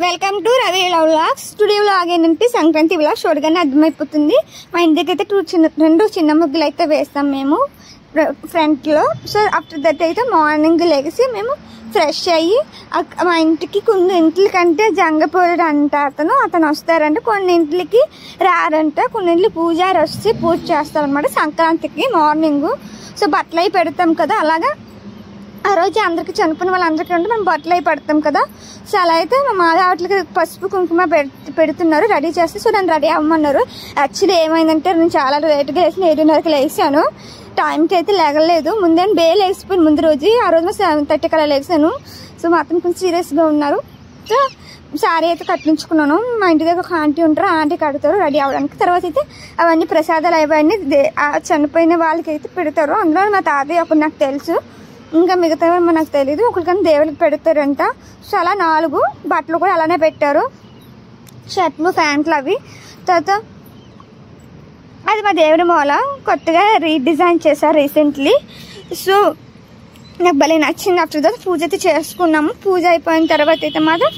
Welcome to Ravi vlogs. Today vlog ఏంటంటే Sankranti vlog చూడగానే అర్థమైపోతుంది. మా ఇంటికి అయితే రెండు చిన్న ముగ్గులు అయితే వేస్తాం మేము ఫ్రంట్లో. సో ఆఫ్టర్ దట్ అయితే మార్నింగ్ లెగిసి మేము ఫ్రెష్ అయ్యి మా ఇంటికి కొన్ని ఇంట్లకంటే జంగపోయాడు అంట అతను వస్తారంటే, కొన్ని ఇంట్లకి రారంట, కొన్ని ఇంట్లో పూజారి వస్తే పూజ చేస్తారనమాట సంక్రాంతికి మార్నింగ్. సో బట్టలు అవి పెడతాం కదా, అలాగా ఆ రోజు అందరికి చనిపోయిన వాళ్ళందరికీ ఉంటే మేము బట్టలు అవి పెడతాం కదా. సో అలా అయితే మా మాదావట్లకి పసుపు కుంకుమ పెడుతున్నారు, రెడీ చేస్తే. సో నన్ను రెడీ అవ్వమన్నారు. యాక్చువల్లీ ఏమైందంటే నేను చాలా లేట్గా వేసి 7:30కి లేసాను. టైంకి అయితే లేగలేదు. ముందే లేచిపోయాను ముందు రోజు. ఆ రోజు 7:30 అలా లేచాను. సో మా అతను కొంచెం సీరియస్గా ఉన్నారు. సో సారీ అయితే కట్టించుకున్నాను. మా ఇంటి దగ్గర ఒక ఆంటీ ఉంటారు, ఆ ఆంటీ కడతారు రెడీ అవ్వడానికి. తర్వాత అయితే అవన్నీ ప్రసాదాలు అవన్నీ చనిపోయిన వాళ్ళకి అయితే పెడతారు. అందులో మా తాతయ్య ఒకటి నాకు తెలుసు, ఇంకా మిగతా నాకు తెలీదు. ఒకరికన్నా దేవుడికి పెడతారంట. సో అలా 4 బట్టలు కూడా అలానే పెట్టారు, షర్ట్లు ప్యాంట్లు అవి. తర్వాత అది మా దేవుడి మూల కొత్తగా రీడిజైన్ చేశారు రీసెంట్లీ. సో నాకు భలే నచ్చింది. ఆఫ్టర్ దట్ పూజ అయితే చేసుకున్నాము. పూజ అయిపోయిన తర్వాత అయితే మాత్రం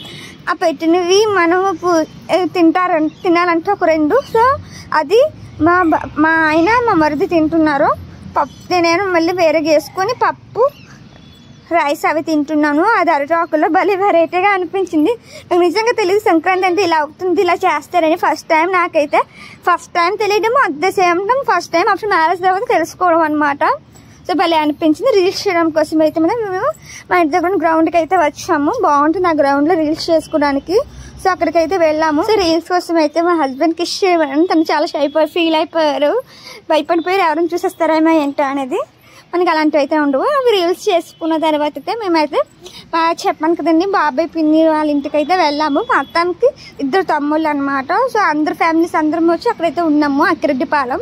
ఆ పెట్టినవి మనము తినాలంటే ఒక 2. సో అది మా ఆయన మా మరిది తింటున్నారు. పప్పు నేను మళ్ళీ వేరే వేసుకొని పప్పు రైస్ అవి తింటున్నాను. అది అరిటాకులో భలే వెరైటీగా అనిపించింది. నాకు నిజంగా తెలియదు సంక్రాంతి అంటే ఇలా అవుతుంది, ఇలా చేస్తారని. నాకైతే ఫస్ట్ టైం తెలియడము, at the same time first time after marriage తర్వాత తెలుసుకోవడం అనమాట. సో భలే అనిపించింది. రీల్స్ చేయడం కోసం అయితే మేము మా ఇంటి దగ్గర గ్రౌండ్కి అయితే వచ్చాము. బాగుంటుంది ఆ గ్రౌండ్లో రీల్స్ చేసుకోవడానికి. సో అక్కడికి అయితే వెళ్ళాము. సో రీల్స్ కోసం అయితే మా హస్బెండ్ కిస్ చేయమని తను చాలా ఫీల్ అయిపోయారు, భయపడిపోయారు ఎవరైనా చూసేస్తారేమో ఏంటో అనేది. మనకి అలాంటివి అయితే ఉండవు. అవి రీల్స్ చేసుకున్న తర్వాత అయితే మేమైతే చెప్పాను కదండి, బాబాయ్ పిన్ని వాళ్ళ ఇంటికి అయితే వెళ్ళాము. మా అత్తానికి 2 తమ్ముళ్ళు అనమాట. సో అందరు ఫ్యామిలీస్ అందరం వచ్చి అక్కడైతే ఉన్నాము, అక్కిరెడ్డిపాలెం.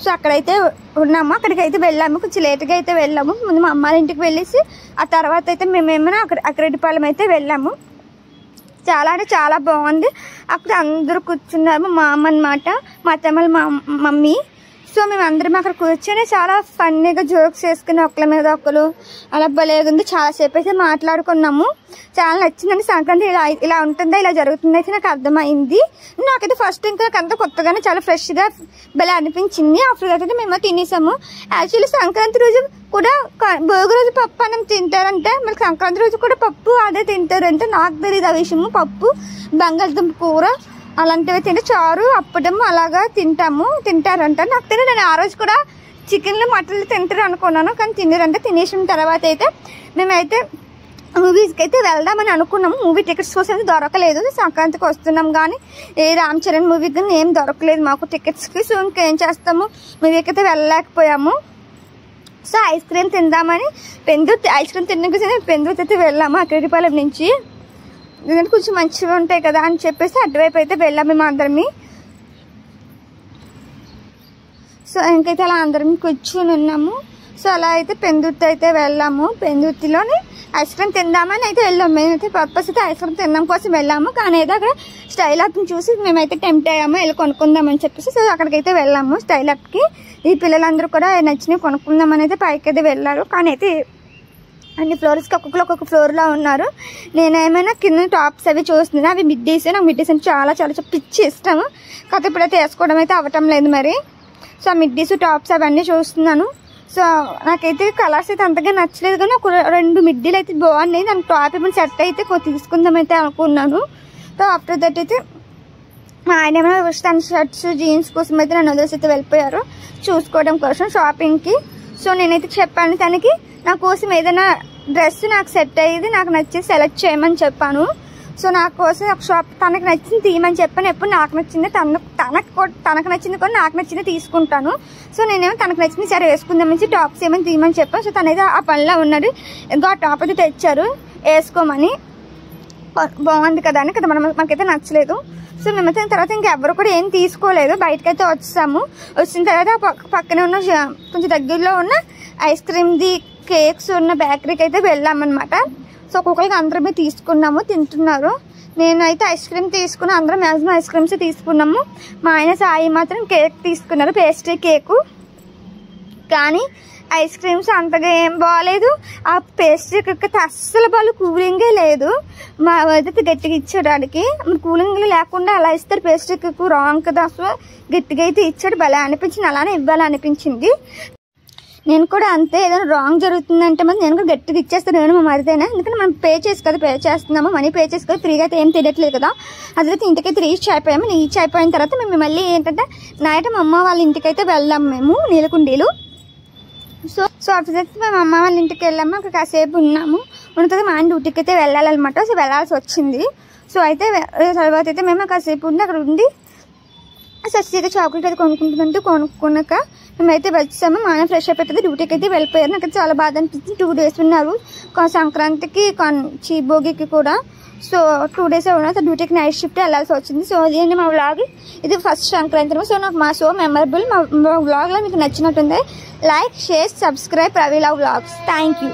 సో అక్కడైతే ఉన్నాము. అక్కడికి అయితే వెళ్ళాము, కొంచెం లేట్గా అయితే వెళ్ళాము. ముందు మా అమ్మాయి ఇంటికి వెళ్ళేసి ఆ తర్వాత అయితే మేమేమైనా అక్కిరెడ్డిపాలెం అయితే వెళ్ళాము. చాలా అంటే చాలా బాగుంది. అక్కడ అందరూ కూర్చున్నారు. మా అమ్మ అనమాట, మా అత్తమ్మలు, మా మమ్మీ. సో మేము అందరం అక్కడ కూర్చొని చాలా ఫన్నీగా జోక్స్ వేసుకుని ఒకళ్ళ మీద ఒకరు అలా భలేగుంది. చాలాసేపు అయితే మాట్లాడుకున్నాము. చాలా నచ్చిందండి. సంక్రాంతి ఇలా ఉంటుందా, ఇలా జరుగుతుందా అయితే నాకు అర్థమైంది. నాకైతే ఫస్ట్ ఇంకా నాకు అంతా కొత్తగానే చాలా ఫ్రెష్గా భలే అనిపించింది. ఆఫ్టర్ దట్ అయితే మేము తినేసాము. యాక్చువల్లీ సంక్రాంతి రోజు కూడా భోగి రోజు పప్పు అన్నం తింటారంటే, మరి సంక్రాంతి రోజు కూడా పప్పు అదే తింటారంటే నాకు తెలియదు ఆ విషయము. పప్పు, బంగాళదుంప కూర అలాంటివి తింటే, చారు, అప్పడం అలాగా తింటారంట. నాకు తెలియదు. నేను ఆ రోజు కూడా చికెన్లు మటన్లు తింటారు అనుకున్నాను, కానీ తినరంటే. తినేసిన తర్వాత అయితే మేమైతే మూవీస్కి అయితే వెళ్దామని అనుకున్నాము. మూవీ టికెట్స్ కోసం దొరకలేదు. సంక్రాంతికి వస్తున్నాం కానీ ఏ రామ్ చరణ్ మూవీకి కానీ ఏం దొరకలేదు మాకు టికెట్స్కి. సో ఇంకేం చేస్తాము, మూవీకి అయితే వెళ్ళలేకపోయాము. సో ఐస్ క్రీమ్ తిందామని ఐస్ క్రీమ్ తినడానికి పెందుర్తి అయితే వెళ్ళాము అక్కిరెడ్డిపాలెం నుంచి. ఎందుకంటే కొంచెం మంచిగా ఉంటాయి కదా అని చెప్పేసి అటువైపు అయితే వెళ్ళాము మేము అందరినీ. సో ఇంకైతే అలా అందరం కూర్చుని ఉన్నాము. సో అలా అయితే పెందుర్తి అయితే వెళ్ళాము. పెందుర్తిలోని ఐస్ క్రీమ్ తిందామని అయితే వెళ్ళాము. మేమైతే పర్పస్ అయితే ఐస్ క్రీమ్ తినడం కోసం వెళ్ళాము. కానీ అయితే అక్కడ స్టైల్ అప్ని చూసి మేమైతే టెంప్ట్ అయ్యాము, వెళ్ళి కొనుక్కుందామని చెప్పేసి. సో అక్కడికైతే వెళ్ళాము స్టైల్ అప్కి. ఈ పిల్లలందరూ కూడా నచ్చినవి కొనుక్కుందామని అయితే పైకి అయితే వెళ్ళారు. కానీ అయితే అన్ని ఫ్లోర్స్కి ఒక్కొక్క ఫ్లోర్లో ఉన్నారు. నేనేమైనా కింద టాప్స్ అవి చూస్తున్నాను. అవి మిడ్డీస్. నాకు మిడ్డీస్ అంటే చాలా చాలా పిచ్చి ఇష్టము. కాకపోతే ఇప్పుడైతే వేసుకోవడం అయితే అవ్వటం లేదు మరి. సో ఆ మిడ్డీస్ టాప్స్ అవన్నీ చూస్తున్నాను. సో నాకైతే కలర్స్ అయితే అంతగా నచ్చలేదు, కానీ ఒక 2 మిడ్డీలు అయితే బాగున్నాయి. దానికి టాప్ ఇప్పుడు సెట్ అయితే తీసుకుందామైతే అనుకున్నాను. సో ఆఫ్టర్ దట్ అయితే మా ఆయన ఏమైనా తన షర్ట్స్ జీన్స్ కోసం అయితే నన్ను వదిలేసి అయితే వెళ్ళిపోయారు చూసుకోవడం కోసం షాపింగ్కి. సో నేనైతే చెప్పాను తనకి నా కోసం ఏదైనా డ్రెస్ నాకు సెట్ అయ్యేది నాకు నచ్చి సెలెక్ట్ చేయమని చెప్పాను. సో నా కోసం ఒక షాప్ తనకు నచ్చింది తీయమని చెప్పాను. ఎప్పుడు నాకు నచ్చింది తనకు నచ్చింది కూడా నాకు నచ్చింది తీసుకుంటాను. సో నేనేమో తనకు నచ్చింది సరే వేసుకుందామని టాప్స్ ఏమని తీయమని చెప్పాను. సో తనైతే ఆ పనిలో ఉన్నాడు. ఇంకా ఆ టాప్ అయితే తెచ్చారు వేసుకోమని. బాగుంది కదా అని కదా మనకైతే నచ్చలేదు. సో మేమైతే తర్వాత ఇంకెవరు కూడా ఏం తీసుకోలేదు. బయటకైతే వచ్చాము. వచ్చిన తర్వాత పక్కనే ఉన్న కొంచెం దగ్గరలో ఉన్న ఐస్ క్రీమ్ది కేక్స్ ఉన్న బేకరీకి అయితే వెళ్ళామన్నమాట. సో ఒక్కొక్కరికి అందరమే తీసుకున్నాము, తింటున్నారు. నేనైతే ఐస్ క్రీమ్ తీసుకున్నా, అందరం మ్యాక్సిమం ఐస్ క్రీమ్స్ తీసుకున్నాము. మా ఆయన సాయి మాత్రం కేక్ తీసుకున్నారు, పేస్ట్రీ కేకు. కానీ ఐస్ క్రీమ్స్ అంతగా ఏం బాగాలేదు. ఆ పేస్ట్రీ కేక్ అయితే అస్సలు బాగా కూలింగే లేదు. మా అయితే గట్టిగా ఇచ్చాడు వాడికి. కూలింగ్ లేకుండా అలా ఇస్తారు పేస్ట్రీ కేక్, రాంగ్ కదా. అసలు గట్టిగా అయితే ఇచ్చాడు. భలే అనిపించింది, అలానే ఇవ్వాలనిపించింది. నేను కూడా అంతే, ఏదైనా రాంగ్ జరుగుతుందంటే మరి నేను కూడా గట్టిగా ఇచ్చేస్తాను. నేను మా మరిదైనా, ఎందుకంటే మనం పే చేస్తున్నాము, మనీ పే చేసి కదా, ఫ్రీగా అయితే ఏం తెలియట్లేదు కదా. అదైతే ఇంటికైతే రీచ్ అయిపోయాము. రీచ్ అయిపోయిన తర్వాత మేము మళ్ళీ ఏంటంటే నైట్ మా అమ్మ వాళ్ళ ఇంటికైతే వెళ్ళాము మేము, నీలకుండీలు. సో అప్పుడు మేము అమ్మ వాళ్ళ ఇంటికి వెళ్ళాము. అక్కడ కాసేపు ఉన్నాము. ఉన్న తర్వాత మా ఆయన డ్యూటీకి అయితే వెళ్ళాలన్నమాట. సో వెళ్ళాల్సి వచ్చింది. సో అయితే తర్వాత అయితే మేము కాసేపు ఉండి అక్కడ ఉండి సస్తి అయితే చాక్లెట్ అయితే కొనుక్కున్నాక మేమైతే వచ్చాము. మా ఆయన ఫ్రెష్ అప్ అయితే డ్యూటీకి అయితే వెళ్ళిపోయారు. నాకు చాలా బాధ అనిపించింది. 2 days ఉన్నారు సంక్రాంతికి, భోగికి కూడా. సో 2 days ఉన్నారు. డ్యూటీకి నైట్ షిఫ్ట్ వెళ్ళాల్సి వచ్చింది. సో ఇది మా వ్లాగ్. ఇది ఫస్ట్ సంక్రాంతి. సో నాకు మెమరబుల్. మా వ్లాగ్లో మీకు నచ్చినట్టుంది. Like, share, subscribe Praveela vlogs. Thank you.